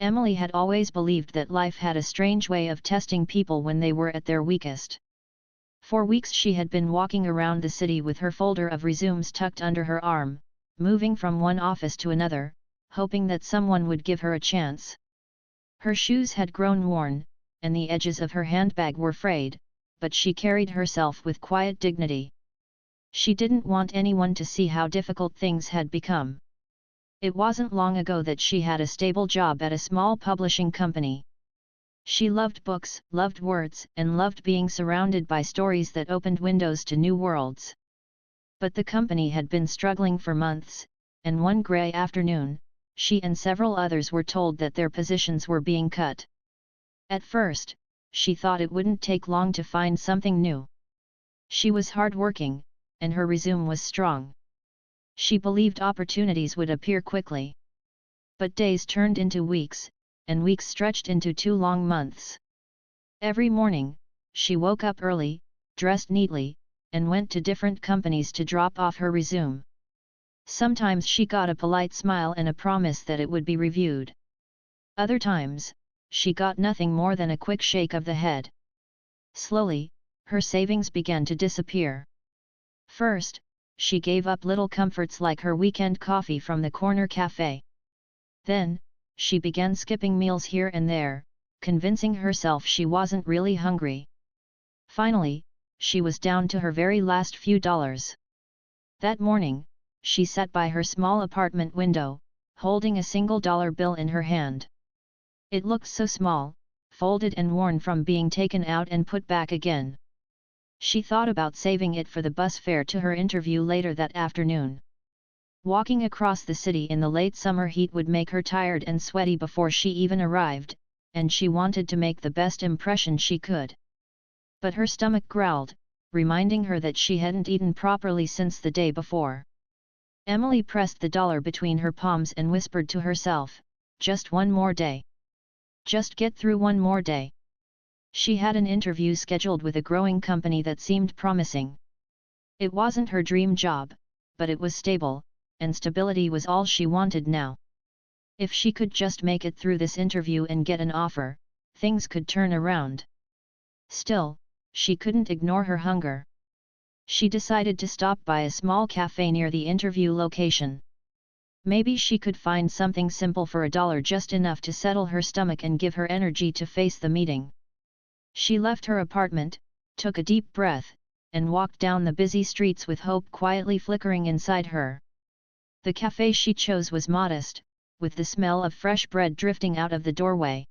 Emily had always believed that life had a strange way of testing people when they were at their weakest. For weeks she had been walking around the city with her folder of resumes tucked under her arm, moving from one office to another, hoping that someone would give her a chance. Her shoes had grown worn, and the edges of her handbag were frayed, but she carried herself with quiet dignity. She didn't want anyone to see how difficult things had become. It wasn't long ago that she had a stable job at a small publishing company. She loved books, loved words, and loved being surrounded by stories that opened windows to new worlds. But the company had been struggling for months, and one gray afternoon, she and several others were told that their positions were being cut. At first, she thought it wouldn't take long to find something new. She was hardworking, and her resume was strong. She believed opportunities would appear quickly. But days turned into weeks, and weeks stretched into 2 long months. Every morning, she woke up early, dressed neatly, and went to different companies to drop off her resume. Sometimes she got a polite smile and a promise that it would be reviewed. Other times, she got nothing more than a quick shake of the head. Slowly, her savings began to disappear. First, she gave up little comforts like her weekend coffee from the corner cafe. Then, she began skipping meals here and there, convincing herself she wasn't really hungry. Finally, she was down to her very last few dollars. That morning, she sat by her small apartment window, holding a $1 bill in her hand. It looked so small, folded and worn from being taken out and put back again. She thought about saving it for the bus fare to her interview later that afternoon. Walking across the city in the late summer heat would make her tired and sweaty before she even arrived, and she wanted to make the best impression she could. But her stomach growled, reminding her that she hadn't eaten properly since the day before. Emily pressed the dollar between her palms and whispered to herself, "Just one more day. Just get through one more day." She had an interview scheduled with a growing company that seemed promising. It wasn't her dream job, but it was stable, and stability was all she wanted now. If she could just make it through this interview and get an offer, things could turn around. Still, she couldn't ignore her hunger. She decided to stop by a small cafe near the interview location. Maybe she could find something simple for $1, just enough to settle her stomach and give her energy to face the meeting. She left her apartment, took a deep breath, and walked down the busy streets with hope quietly flickering inside her. The cafe she chose was modest, with the smell of fresh bread drifting out of the doorway.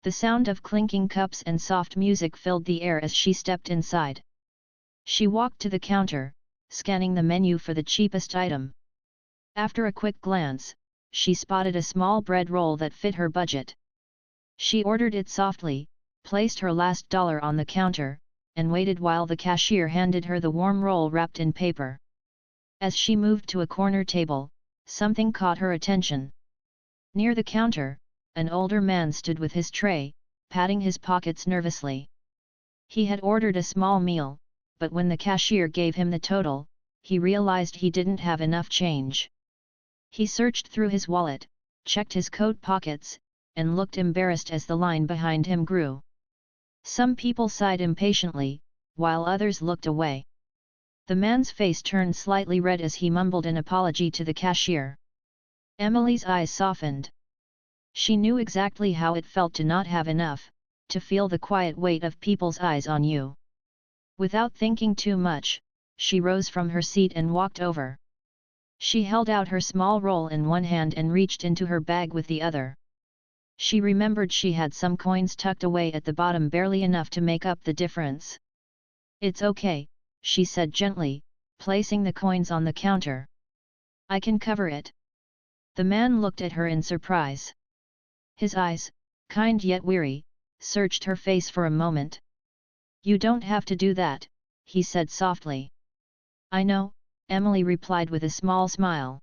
The sound of clinking cups and soft music filled the air as she stepped inside. She walked to the counter, scanning the menu for the cheapest item. After a quick glance, she spotted a small bread roll that fit her budget. She ordered it softly, placed her last dollar on the counter, and waited while the cashier handed her the warm roll wrapped in paper. As she moved to a corner table, something caught her attention. Near the counter, an older man stood with his tray, patting his pockets nervously. He had ordered a small meal, but when the cashier gave him the total, he realized he didn't have enough change. He searched through his wallet, checked his coat pockets, and looked embarrassed as the line behind him grew. Some people sighed impatiently, while others looked away. The man's face turned slightly red as he mumbled an apology to the cashier. Emily's eyes softened. She knew exactly how it felt to not have enough, to feel the quiet weight of people's eyes on you. Without thinking too much, she rose from her seat and walked over. She held out her small roll in one hand and reached into her bag with the other. She remembered she had some coins tucked away at the bottom, barely enough to make up the difference. "It's okay," she said gently, placing the coins on the counter. "I can cover it." The man looked at her in surprise. His eyes, kind yet weary, searched her face for a moment. "You don't have to do that," he said softly. "I know," Emily replied with a small smile.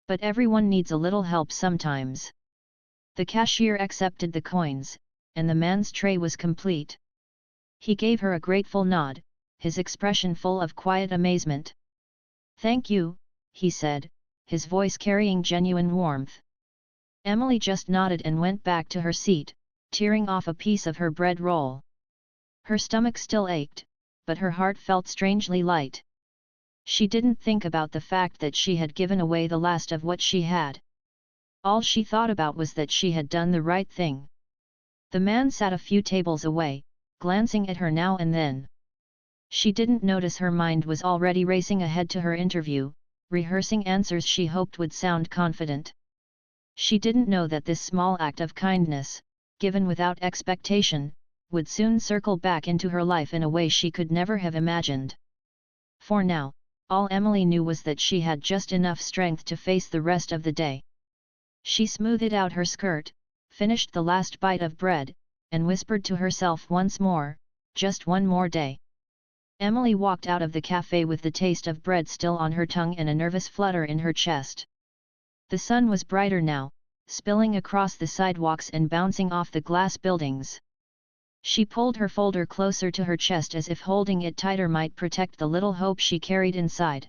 "But everyone needs a little help sometimes." The cashier accepted the coins, and the man's tray was complete. He gave her a grateful nod, his expression full of quiet amazement. "Thank you," he said, his voice carrying genuine warmth. Emily just nodded and went back to her seat, tearing off a piece of her bread roll. Her stomach still ached, but her heart felt strangely light. She didn't think about the fact that she had given away the last of what she had. All she thought about was that she had done the right thing. The man sat a few tables away, glancing at her now and then. She didn't notice her mind was already racing ahead to her interview, rehearsing answers she hoped would sound confident. She didn't know that this small act of kindness, given without expectation, would soon circle back into her life in a way she could never have imagined. For now, all Emily knew was that she had just enough strength to face the rest of the day. She smoothed out her skirt, finished the last bite of bread, and whispered to herself once more, just one more day. Emily walked out of the cafe with the taste of bread still on her tongue and a nervous flutter in her chest. The sun was brighter now, spilling across the sidewalks and bouncing off the glass buildings. She pulled her folder closer to her chest as if holding it tighter might protect the little hope she carried inside.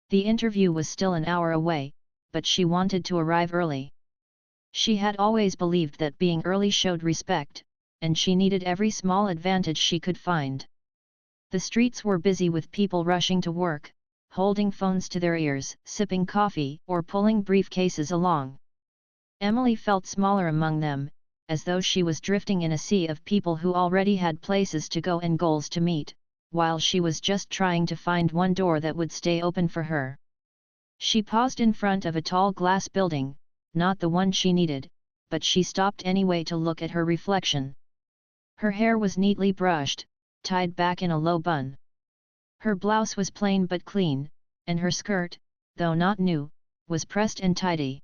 The interview was still an hour away, but she wanted to arrive early. She had always believed that being early showed respect, and she needed every small advantage she could find. The streets were busy with people rushing to work, holding phones to their ears, sipping coffee, or pulling briefcases along. Emily felt smaller among them, as though she was drifting in a sea of people who already had places to go and goals to meet, while she was just trying to find one door that would stay open for her. She paused in front of a tall glass building, not the one she needed, but she stopped anyway to look at her reflection. Her hair was neatly brushed, tied back in a low bun. Her blouse was plain but clean, and her skirt, though not new, was pressed and tidy.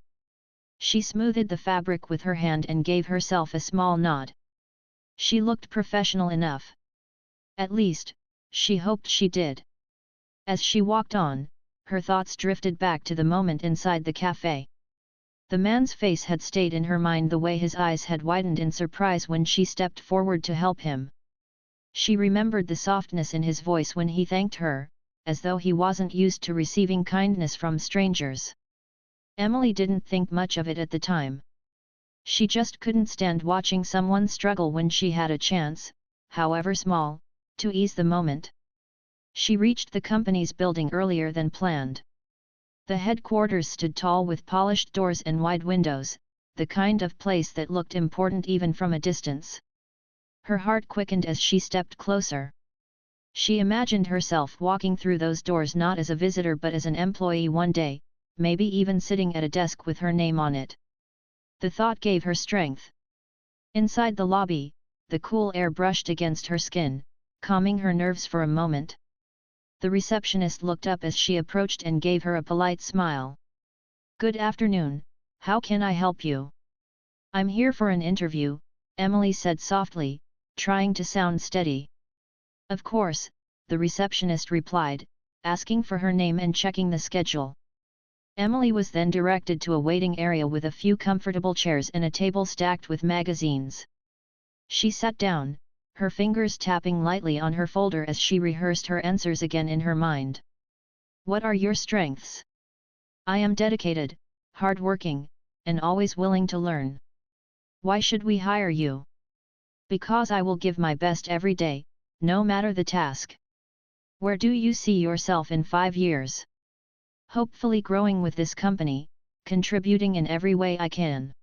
She smoothed the fabric with her hand and gave herself a small nod. She looked professional enough. At least, she hoped she did. As she walked on, her thoughts drifted back to the moment inside the cafe. The man's face had stayed in her mind the way his eyes had widened in surprise when she stepped forward to help him. She remembered the softness in his voice when he thanked her, as though he wasn't used to receiving kindness from strangers. Emily didn't think much of it at the time. She just couldn't stand watching someone struggle when she had a chance, however small, to ease the moment. She reached the company's building earlier than planned. The headquarters stood tall with polished doors and wide windows, the kind of place that looked important even from a distance. Her heart quickened as she stepped closer. She imagined herself walking through those doors not as a visitor but as an employee one day, maybe even sitting at a desk with her name on it. The thought gave her strength. Inside the lobby, the cool air brushed against her skin, calming her nerves for a moment. The receptionist looked up as she approached and gave her a polite smile. "Good afternoon, how can I help you?" "I'm here for an interview," Emily said softly, trying to sound steady. "Of course," the receptionist replied, asking for her name and checking the schedule. Emily was then directed to a waiting area with a few comfortable chairs and a table stacked with magazines. She sat down, her fingers tapping lightly on her folder as she rehearsed her answers again in her mind. "What are your strengths?" "I am dedicated, hardworking, and always willing to learn." "Why should we hire you?" "Because I will give my best every day, no matter the task." "Where do you see yourself in 5 years?" "Hopefully growing with this company, contributing in every way I can."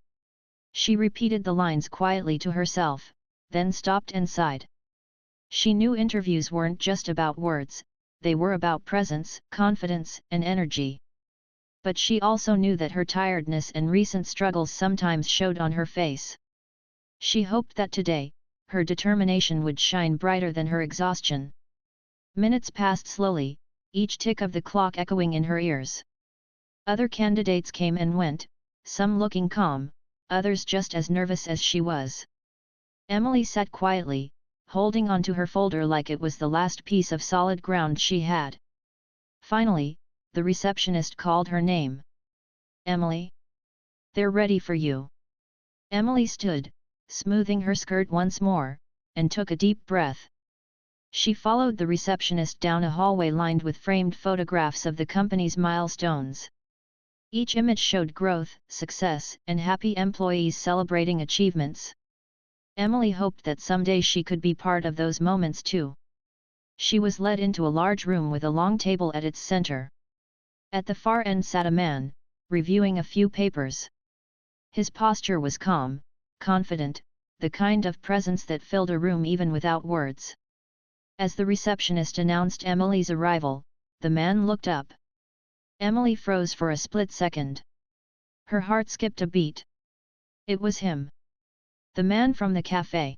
She repeated the lines quietly to herself, then stopped and sighed. She knew interviews weren't just about words, they were about presence, confidence, and energy. But she also knew that her tiredness and recent struggles sometimes showed on her face. She hoped that today, her determination would shine brighter than her exhaustion. Minutes passed slowly, each tick of the clock echoing in her ears. Other candidates came and went, some looking calm, others just as nervous as she was. Emily sat quietly, holding onto her folder like it was the last piece of solid ground she had. Finally, the receptionist called her name. "Emily? They're ready for you." Emily stood, smoothing her skirt once more, and took a deep breath. She followed the receptionist down a hallway lined with framed photographs of the company's milestones. Each image showed growth, success, and happy employees celebrating achievements. Emily hoped that someday she could be part of those moments too. She was led into a large room with a long table at its center. At the far end sat a man, reviewing a few papers. His posture was calm, confident, the kind of presence that filled a room even without words. As the receptionist announced Emily's arrival, the man looked up. Emily froze for a split second. Her heart skipped a beat. It was him. The man from the cafe.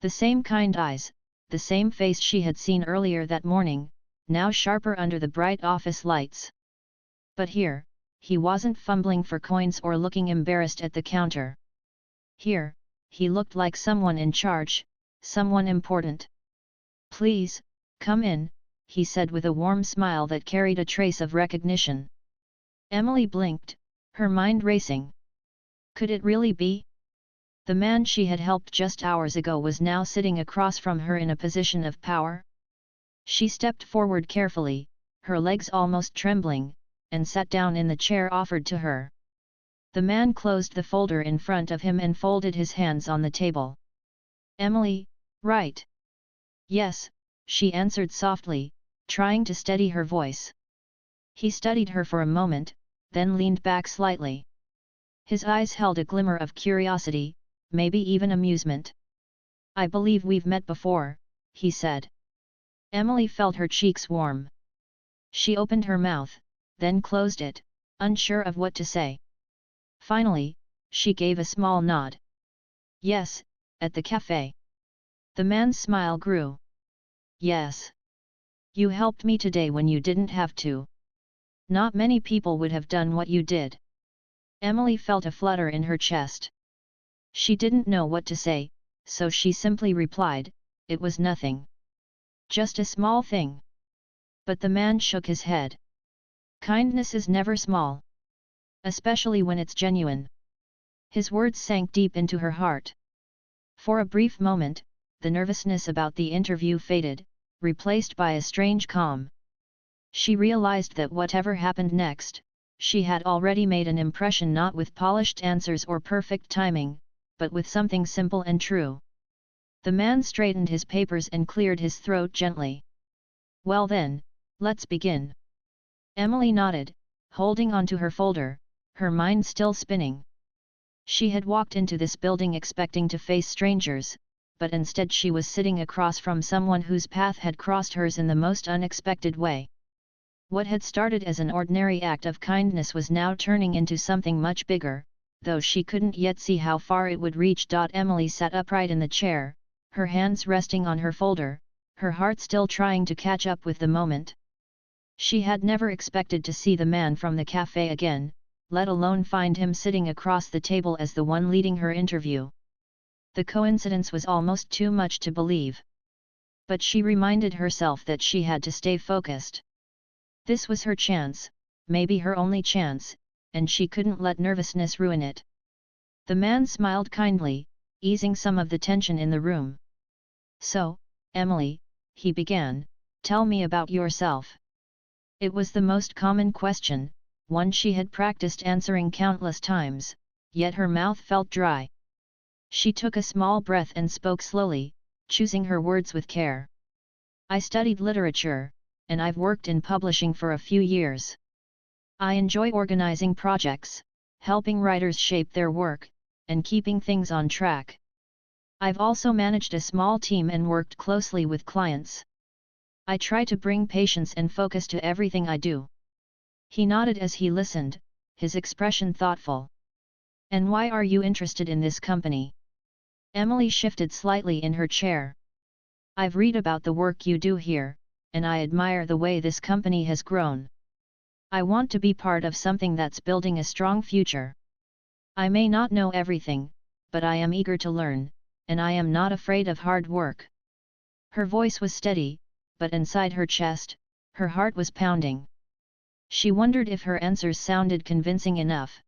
The same kind eyes, the same face she had seen earlier that morning, now sharper under the bright office lights. But here, he wasn't fumbling for coins or looking embarrassed at the counter. Here, he looked like someone in charge, someone important. "Please, come in," he said with a warm smile that carried a trace of recognition. Emily blinked, her mind racing. Could it really be? The man she had helped just hours ago was now sitting across from her in a position of power? She stepped forward carefully, her legs almost trembling, and sat down in the chair offered to her. The man closed the folder in front of him and folded his hands on the table. "Emily, right?" "Yes," she answered softly, trying to steady her voice. He studied her for a moment, then leaned back slightly. His eyes held a glimmer of curiosity, maybe even amusement. "I believe we've met before," he said. Emily felt her cheeks warm. She opened her mouth, then closed it, unsure of what to say. Finally, she gave a small nod. "Yes, at the cafe." The man's smile grew. "Yes. You helped me today when you didn't have to. Not many people would have done what you did." Emily felt a flutter in her chest. She didn't know what to say, so she simply replied, "It was nothing. Just a small thing." But the man shook his head. "Kindness is never small. Especially when it's genuine." His words sank deep into her heart. For a brief moment, the nervousness about the interview faded, replaced by a strange calm. She realized that whatever happened next, she had already made an impression, not with polished answers or perfect timing, but with something simple and true. The man straightened his papers and cleared his throat gently. "Well then, let's begin." Emily nodded, holding onto her folder, her mind still spinning. She had walked into this building expecting to face strangers, but instead she was sitting across from someone whose path had crossed hers in the most unexpected way. What had started as an ordinary act of kindness was now turning into something much bigger, though she couldn't yet see how far it would reach. Emily sat upright in the chair, her hands resting on her folder, her heart still trying to catch up with the moment. She had never expected to see the man from the cafe again, let alone find him sitting across the table as the one leading her interview. The coincidence was almost too much to believe. But she reminded herself that she had to stay focused. This was her chance, maybe her only chance, and she couldn't let nervousness ruin it. The man smiled kindly, easing some of the tension in the room. "So, Emily," he began, "tell me about yourself." It was the most common question, one she had practiced answering countless times, yet her mouth felt dry. She took a small breath and spoke slowly, choosing her words with care. "I studied literature, and I've worked in publishing for a few years. I enjoy organizing projects, helping writers shape their work, and keeping things on track. I've also managed a small team and worked closely with clients. I try to bring patience and focus to everything I do." He nodded as he listened, his expression thoughtful. "And why are you interested in this company?" Emily shifted slightly in her chair. "I've read about the work you do here, and I admire the way this company has grown. I want to be part of something that's building a strong future. I may not know everything, but I am eager to learn, and I am not afraid of hard work." Her voice was steady, but inside her chest, her heart was pounding. She wondered if her answers sounded convincing enough.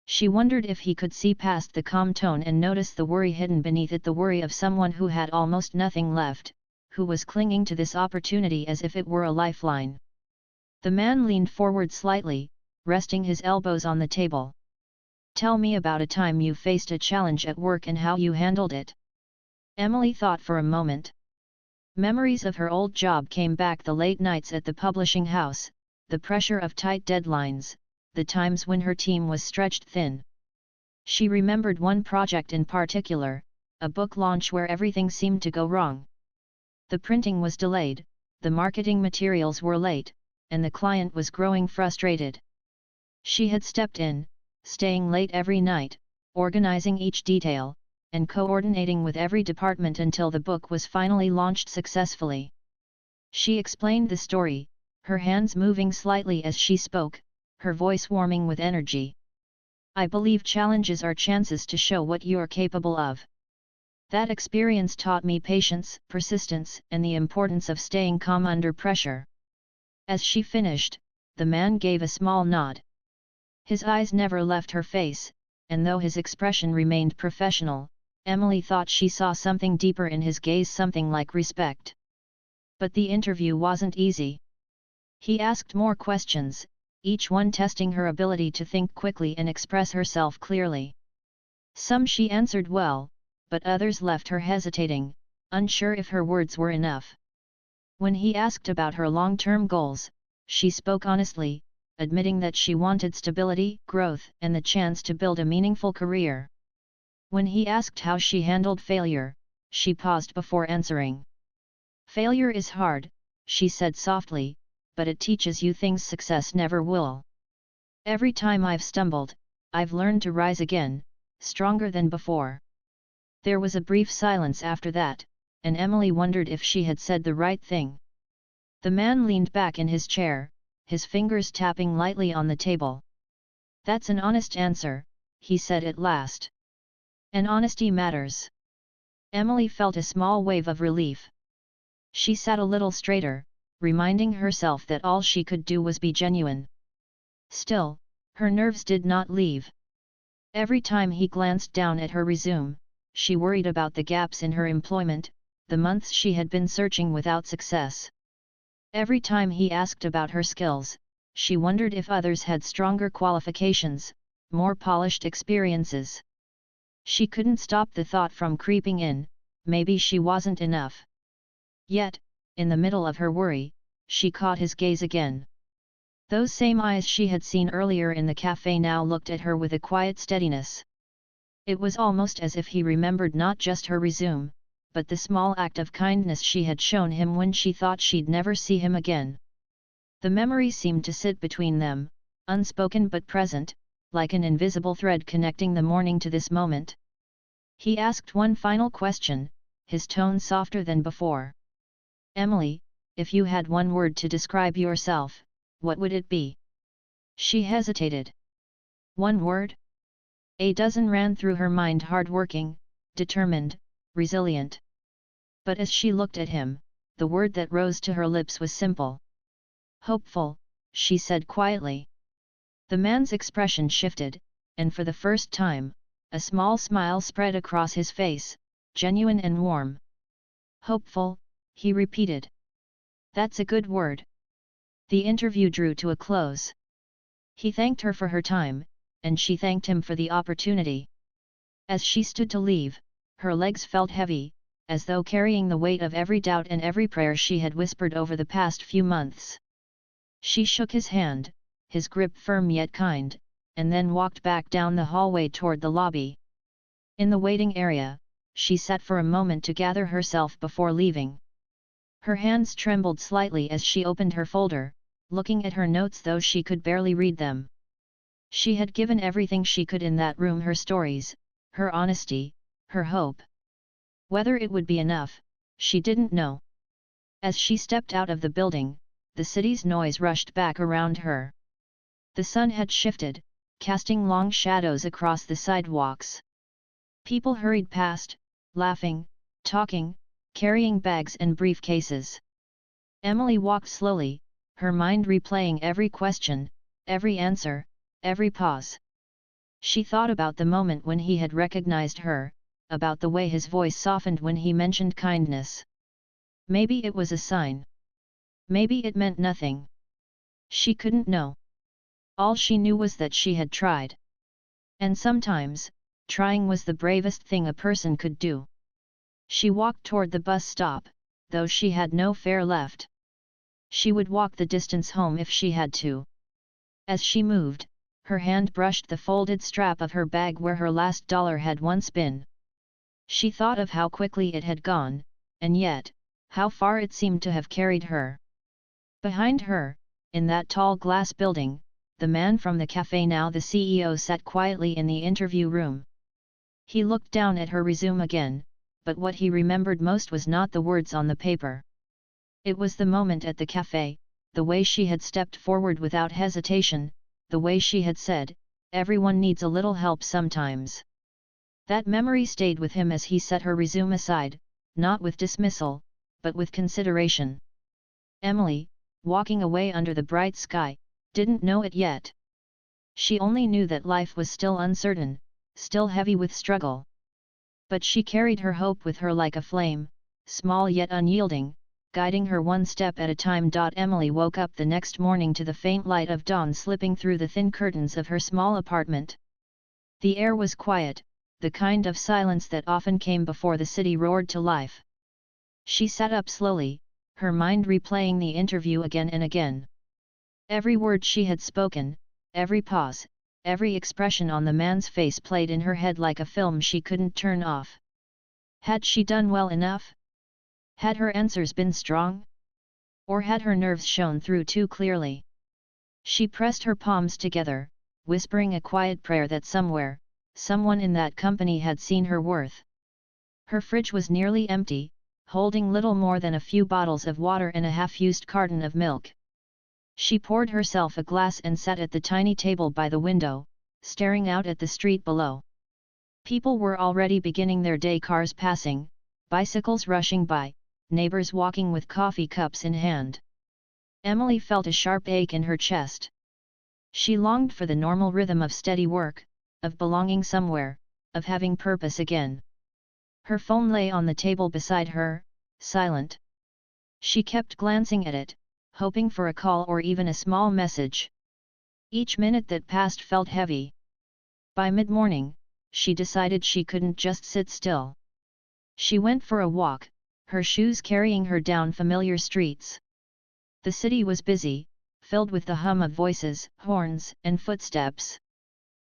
She wondered if he could see past the calm tone and notice the worry hidden beneath it, the worry of someone who had almost nothing left, who was clinging to this opportunity as if it were a lifeline. The man leaned forward slightly, resting his elbows on the table. Tell me about a time you faced a challenge at work and how you handled it. Emily thought for a moment. Memories of her old job came back: the late nights at the publishing house, the pressure of tight deadlines, the times when her team was stretched thin. She remembered one project in particular, a book launch where everything seemed to go wrong. The printing was delayed, the marketing materials were late, and the client was growing frustrated. She had stepped in, staying late every night, organizing each detail, and coordinating with every department until the book was finally launched successfully. She explained the story, her hands moving slightly as she spoke, her voice warming with energy. I believe challenges are chances to show what you're capable of. That experience taught me patience, persistence, and the importance of staying calm under pressure. As she finished, the man gave a small nod. His eyes never left her face, and though his expression remained professional, Emily thought she saw something deeper in his gaze, something like respect. But the interview wasn't easy. He asked more questions, each one testing her ability to think quickly and express herself clearly. Some she answered well, but others left her hesitating, unsure if her words were enough. When he asked about her long-term goals, she spoke honestly, admitting that she wanted stability, growth, and the chance to build a meaningful career. When he asked how she handled failure, she paused before answering. Failure is hard, she said softly, but it teaches you things success never will. Every time I've stumbled, I've learned to rise again, stronger than before. There was a brief silence after that, and Emily wondered if she had said the right thing. The man leaned back in his chair, his fingers tapping lightly on the table. That's an honest answer, he said at last. And honesty matters. Emily felt a small wave of relief. She sat a little straighter, reminding herself that all she could do was be genuine. Still, her nerves did not leave. Every time he glanced down at her resume, she worried about the gaps in her employment, the months she had been searching without success. Every time he asked about her skills, she wondered if others had stronger qualifications, more polished experiences. She couldn't stop the thought from creeping in, maybe she wasn't enough. Yet, in the middle of her worry, she caught his gaze again. Those same eyes she had seen earlier in the cafe now looked at her with a quiet steadiness. It was almost as if he remembered not just her resume, but the small act of kindness she had shown him when she thought she'd never see him again. The memory seemed to sit between them, unspoken but present, like an invisible thread connecting the morning to this moment. He asked one final question, his tone softer than before. Emily, if you had one word to describe yourself, what would it be? She hesitated. One word? A dozen ran through her mind: hardworking, determined, resilient. But as she looked at him, the word that rose to her lips was simple. Hopeful, she said quietly. The man's expression shifted, and for the first time, a small smile spread across his face, genuine and warm. Hopeful, he repeated. That's a good word. The interview drew to a close. He thanked her for her time, and she thanked him for the opportunity. As she stood to leave, her legs felt heavy, as though carrying the weight of every doubt and every prayer she had whispered over the past few months. She shook his hand, his grip firm yet kind, and then walked back down the hallway toward the lobby. In the waiting area, she sat for a moment to gather herself before leaving. Her hands trembled slightly as she opened her folder, looking at her notes though she could barely read them. She had given everything she could in that room: her stories, her honesty, her hope. Whether it would be enough, she didn't know. As she stepped out of the building, the city's noise rushed back around her. The sun had shifted, casting long shadows across the sidewalks. People hurried past, laughing, talking, carrying bags and briefcases. Emily walked slowly, her mind replaying every question, every answer, every pause. She thought about the moment when he had recognized her, about the way his voice softened when he mentioned kindness. Maybe it was a sign. Maybe it meant nothing. She couldn't know. All she knew was that she had tried. And sometimes, trying was the bravest thing a person could do. She walked toward the bus stop, though she had no fare left. She would walk the distance home if she had to. As she moved, her hand brushed the folded strap of her bag where her last dollar had once been. She thought of how quickly it had gone, and yet, how far it seemed to have carried her. Behind her, in that tall glass building, the man from the cafe, now the CEO, sat quietly in the interview room. He looked down at her resume again, but what he remembered most was not the words on the paper. It was the moment at the cafe, the way she had stepped forward without hesitation, the way she had said, "Everyone needs a little help sometimes." That memory stayed with him as he set her resume aside, not with dismissal, but with consideration. Emily, walking away under the bright sky, didn't know it yet. She only knew that life was still uncertain, still heavy with struggle. But she carried her hope with her like a flame, small yet unyielding, guiding her one step at a time. Emily woke up the next morning to the faint light of dawn slipping through the thin curtains of her small apartment. The air was quiet, the kind of silence that often came before the city roared to life. She sat up slowly, her mind replaying the interview again and again. Every word she had spoken, every pause, every expression on the man's face played in her head like a film she couldn't turn off. Had she done well enough? Had her answers been strong? Or had her nerves shown through too clearly? She pressed her palms together, whispering a quiet prayer that somewhere, someone in that company had seen her worth. Her fridge was nearly empty, holding little more than a few bottles of water and a half-used carton of milk. She poured herself a glass and sat at the tiny table by the window, staring out at the street below. People were already beginning their day, cars passing, bicycles rushing by, neighbors walking with coffee cups in hand. Emily felt a sharp ache in her chest. She longed for the normal rhythm of steady work, of belonging somewhere, of having purpose again. Her phone lay on the table beside her, silent. She kept glancing at it, hoping for a call or even a small message. Each minute that passed felt heavy. By mid-morning, she decided she couldn't just sit still. She went for a walk, her shoes carrying her down familiar streets. The city was busy, filled with the hum of voices, horns, and footsteps.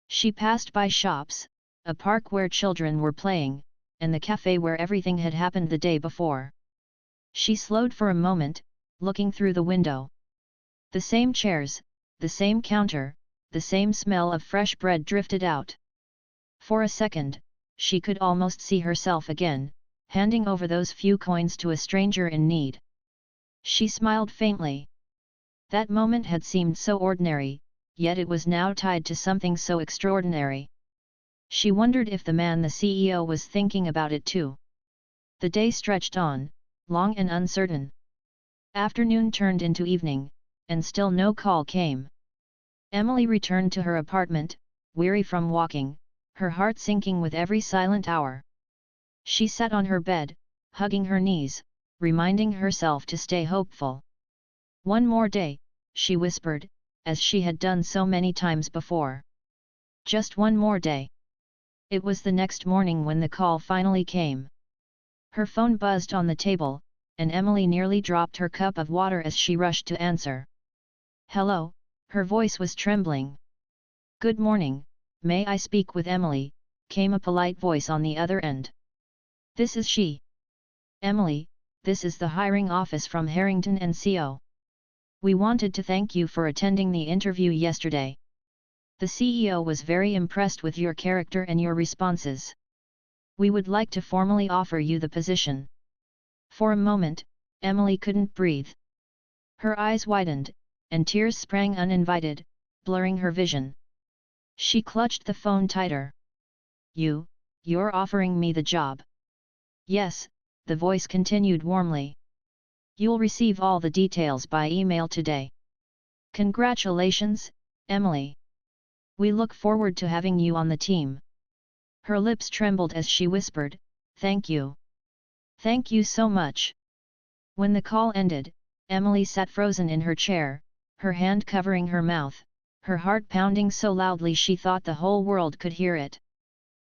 She passed by shops, a park where children were playing, and the cafe where everything had happened the day before. She slowed for a moment, looking through the window. The same chairs, the same counter, the same smell of fresh bread drifted out. For a second, she could almost see herself again, handing over those few coins to a stranger in need. She smiled faintly. That moment had seemed so ordinary, yet it was now tied to something so extraordinary. She wondered if the man, the CEO, was thinking about it too. The day stretched on, long and uncertain. Afternoon turned into evening, and still no call came. Emily returned to her apartment, weary from walking, her heart sinking with every silent hour. She sat on her bed, hugging her knees, reminding herself to stay hopeful. One more day, she whispered, as she had done so many times before. Just one more day. It was the next morning when the call finally came. Her phone buzzed on the table, and Emily nearly dropped her cup of water as she rushed to answer. "Hello," her voice was trembling. "Good morning, may I speak with Emily?" came a polite voice on the other end. "This is she." "Emily, this is the hiring office from Harrington & Co. We wanted to thank you for attending the interview yesterday. The CEO was very impressed with your character and your responses. We would like to formally offer you the position." For a moment, Emily couldn't breathe. Her eyes widened, and tears sprang uninvited, blurring her vision. She clutched the phone tighter. You're offering me the job." "Yes," the voice continued warmly. "You'll receive all the details by email today." "Congratulations, Emily. We look forward to having you on the team." Her lips trembled as she whispered, "Thank you. Thank you so much." When the call ended, Emily sat frozen in her chair, her hand covering her mouth, her heart pounding so loudly she thought the whole world could hear it.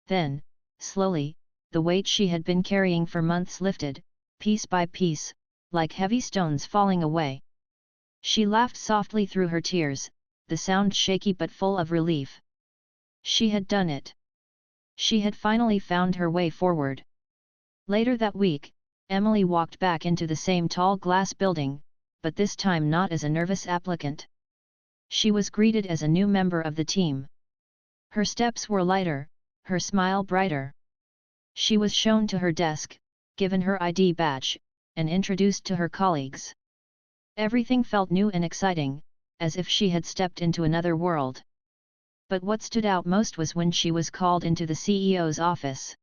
Then, slowly, the weight she had been carrying for months lifted, piece by piece, like heavy stones falling away. She laughed softly through her tears, the sound shaky but full of relief. She had done it. She had finally found her way forward. Later that week, Emily walked back into the same tall glass building, but this time not as a nervous applicant. She was greeted as a new member of the team. Her steps were lighter, her smile brighter. She was shown to her desk, given her ID badge, and introduced to her colleagues. Everything felt new and exciting, as if she had stepped into another world. But what stood out most was when she was called into the CEO's office.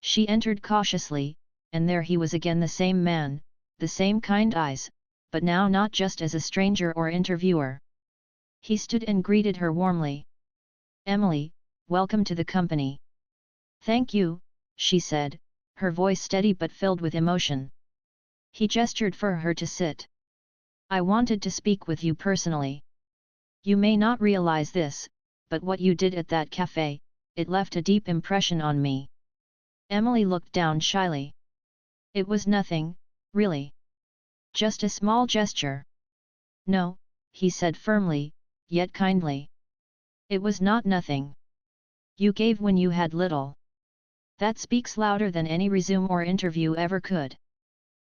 She entered cautiously, and there he was again, the same man, the same kind eyes, but now not just as a stranger or interviewer. He stood and greeted her warmly. "Emily, welcome to the company." "Thank you," she said, her voice steady but filled with emotion. He gestured for her to sit. "I wanted to speak with you personally. You may not realize this, but what you did at that cafe, it left a deep impression on me." Emily looked down shyly. "It was nothing, really. Just a small gesture." "No," he said firmly, yet kindly. "It was not nothing. You gave when you had little. That speaks louder than any resume or interview ever could.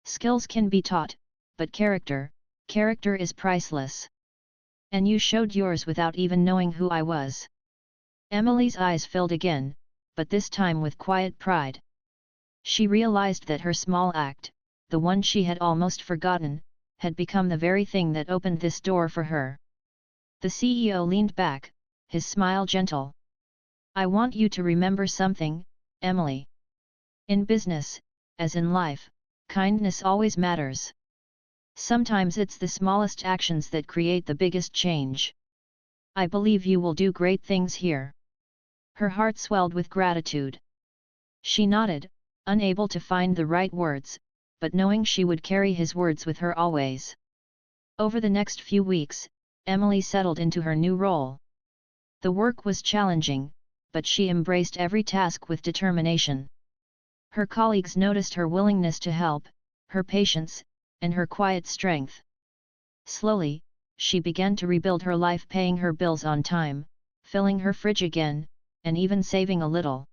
Skills can be taught, but character is priceless. And you showed yours without even knowing who I was." Emily's eyes filled again, but this time with quiet pride. She realized that her small act, the one she had almost forgotten, had become the very thing that opened this door for her. The CEO leaned back, his smile gentle. "I want you to remember something, Emily. In business, as in life, kindness always matters. Sometimes it's the smallest actions that create the biggest change. I believe you will do great things here." Her heart swelled with gratitude. She nodded, unable to find the right words, but knowing she would carry his words with her always. Over the next few weeks, Emily settled into her new role. The work was challenging, but she embraced every task with determination. Her colleagues noticed her willingness to help, her patience, and her quiet strength. Slowly, she began to rebuild her life, paying her bills on time, filling her fridge again, and even saving a little.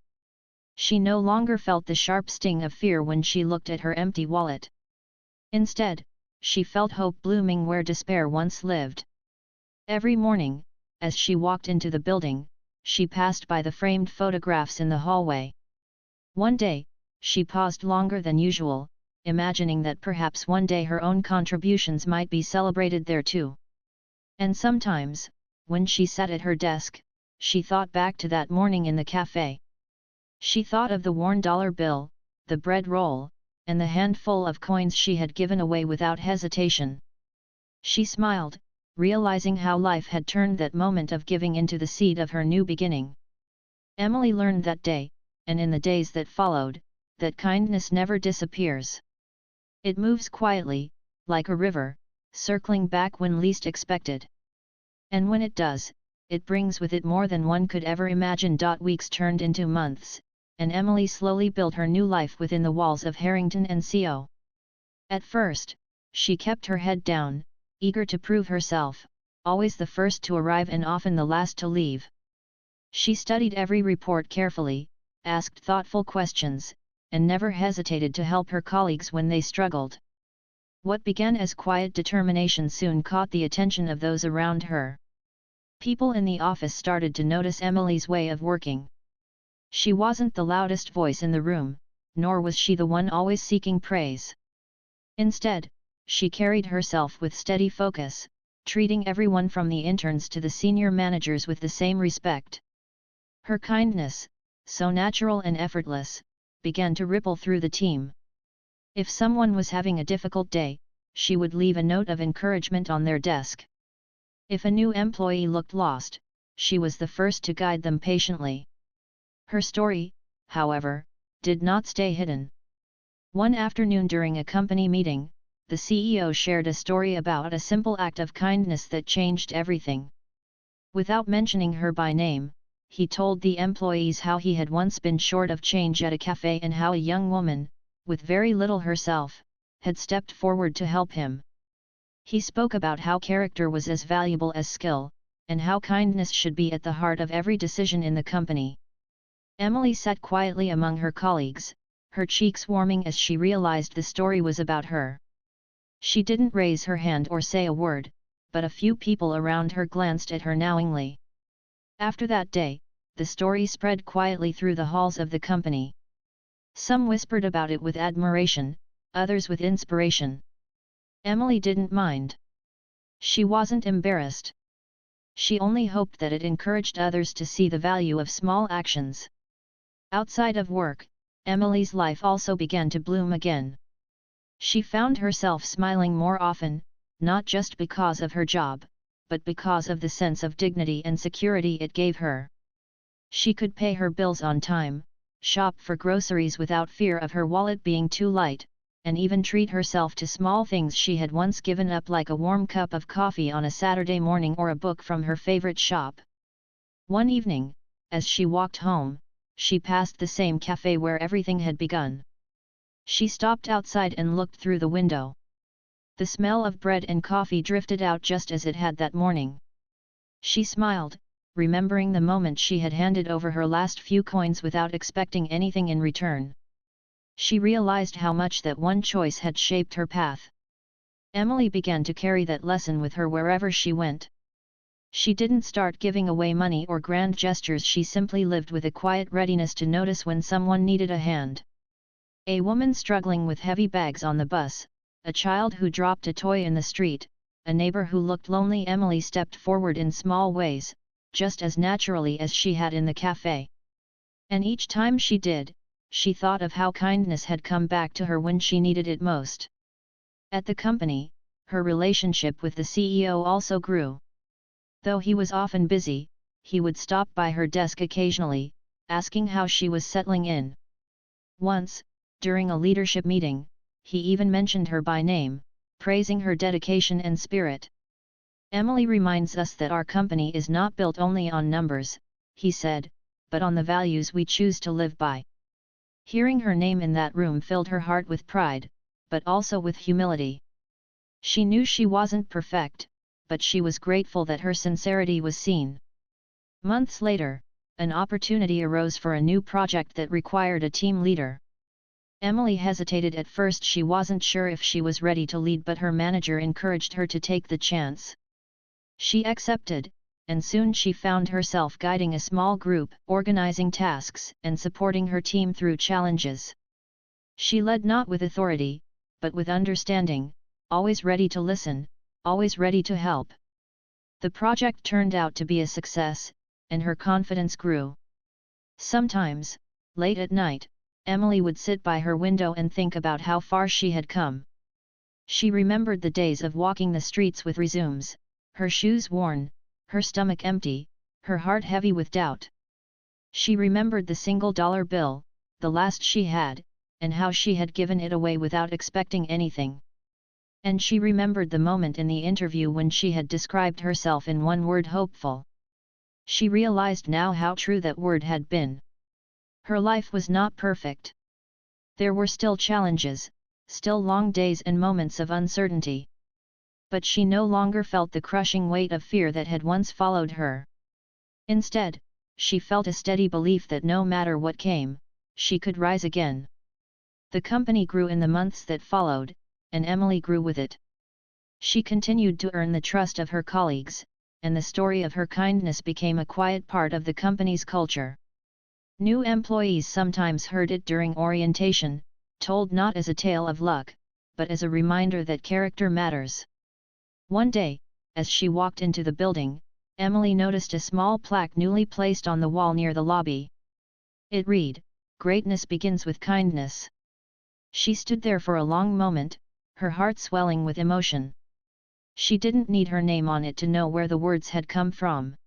She no longer felt the sharp sting of fear when she looked at her empty wallet. Instead, she felt hope blooming where despair once lived. Every morning, as she walked into the building, she passed by the framed photographs in the hallway. One day, she paused longer than usual, imagining that perhaps one day her own contributions might be celebrated there too. And sometimes, when she sat at her desk, she thought back to that morning in the cafe. She thought of the worn dollar bill, the bread roll, and the handful of coins she had given away without hesitation. She smiled, realizing how life had turned that moment of giving into the seed of her new beginning. Emily learned that day, and in the days that followed, that kindness never disappears. It moves quietly, like a river, circling back when least expected. And when it does, it brings with it more than one could ever imagine. Weeks turned into months, and Emily slowly built her new life within the walls of Harrington & Co. At first, she kept her head down, eager to prove herself, always the first to arrive and often the last to leave. She studied every report carefully, asked thoughtful questions, and never hesitated to help her colleagues when they struggled. What began as quiet determination soon caught the attention of those around her. People in the office started to notice Emily's way of working. She wasn't the loudest voice in the room, nor was she the one always seeking praise. Instead, she carried herself with steady focus, treating everyone from the interns to the senior managers with the same respect. Her kindness, so natural and effortless, began to ripple through the team. If someone was having a difficult day, she would leave a note of encouragement on their desk. If a new employee looked lost, she was the first to guide them patiently. Her story, however, did not stay hidden. One afternoon during a company meeting, the CEO shared a story about a simple act of kindness that changed everything. Without mentioning her by name, he told the employees how he had once been short of change at a cafe and how a young woman, with very little herself, had stepped forward to help him. He spoke about how character was as valuable as skill, and how kindness should be at the heart of every decision in the company. Emily sat quietly among her colleagues, her cheeks warming as she realized the story was about her. She didn't raise her hand or say a word, but a few people around her glanced at her knowingly. After that day, the story spread quietly through the halls of the company. Some whispered about it with admiration, others with inspiration. Emily didn't mind. She wasn't embarrassed. She only hoped that it encouraged others to see the value of small actions. Outside of work, Emily's life also began to bloom again. She found herself smiling more often, not just because of her job, but because of the sense of dignity and security it gave her. She could pay her bills on time, shop for groceries without fear of her wallet being too light, and even treat herself to small things she had once given up, like a warm cup of coffee on a Saturday morning or a book from her favorite shop. One evening, as she walked home, she passed the same cafe where everything had begun. She stopped outside and looked through the window. The smell of bread and coffee drifted out just as it had that morning. She smiled, remembering the moment she had handed over her last few coins without expecting anything in return. She realized how much that one choice had shaped her path. Emily began to carry that lesson with her wherever she went. She didn't start giving away money or grand gestures, she simply lived with a quiet readiness to notice when someone needed a hand. A woman struggling with heavy bags on the bus, a child who dropped a toy in the street, a neighbor who looked lonely. Emily stepped forward in small ways, just as naturally as she had in the cafe. And each time she did, she thought of how kindness had come back to her when she needed it most. At the company, her relationship with the CEO also grew. Though he was often busy, he would stop by her desk occasionally, asking how she was settling in. Once, during a leadership meeting, he even mentioned her by name, praising her dedication and spirit. Emily reminds us that our company is not built only on numbers, he said, but on the values we choose to live by. Hearing her name in that room filled her heart with pride, but also with humility. She knew she wasn't perfect, but she was grateful that her sincerity was seen. Months later, an opportunity arose for a new project that required a team leader. Emily hesitated at first. She wasn't sure if she was ready to lead, but her manager encouraged her to take the chance. She accepted, and soon she found herself guiding a small group, organizing tasks, and supporting her team through challenges. She led not with authority, but with understanding, always ready to listen, always ready to help. The project turned out to be a success, and her confidence grew. Sometimes, late at night, Emily would sit by her window and think about how far she had come. She remembered the days of walking the streets with resumes, her shoes worn, her stomach empty, her heart heavy with doubt. She remembered the $1 bill, the last she had, and how she had given it away without expecting anything. And she remembered the moment in the interview when she had described herself in one word: hopeful. She realized now how true that word had been. Her life was not perfect. There were still challenges, still long days and moments of uncertainty. But she no longer felt the crushing weight of fear that had once followed her. Instead, she felt a steady belief that no matter what came, she could rise again. The company grew in the months that followed, and Emily grew with it. She continued to earn the trust of her colleagues, and the story of her kindness became a quiet part of the company's culture. New employees sometimes heard it during orientation, told not as a tale of luck, but as a reminder that character matters. One day, as she walked into the building, Emily noticed a small plaque newly placed on the wall near the lobby. It read, "Greatness begins with kindness." She stood there for a long moment, her heart swelling with emotion. She didn't need her name on it to know where the words had come from.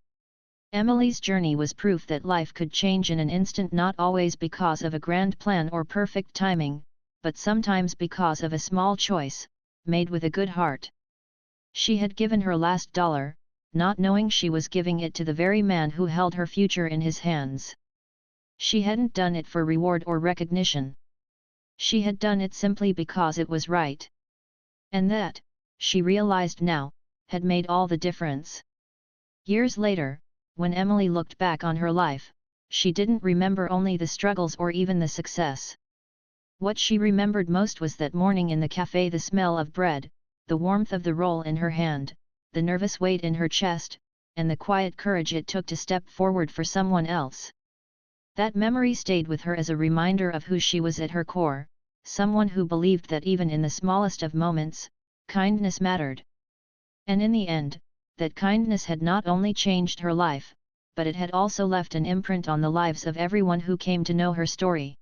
Emily's journey was proof that life could change in an instant, not always because of a grand plan or perfect timing, but sometimes because of a small choice, made with a good heart. She had given her last dollar, not knowing she was giving it to the very man who held her future in his hands. She hadn't done it for reward or recognition. She had done it simply because it was right. And that, she realized now, had made all the difference. Years later, when Emily looked back on her life, she didn't remember only the struggles or even the success. What she remembered most was that morning in the cafe, the smell of bread, the warmth of the roll in her hand, the nervous weight in her chest, and the quiet courage it took to step forward for someone else. That memory stayed with her as a reminder of who she was at her core, someone who believed that even in the smallest of moments, kindness mattered. And in the end, that kindness had not only changed her life, but it had also left an imprint on the lives of everyone who came to know her story.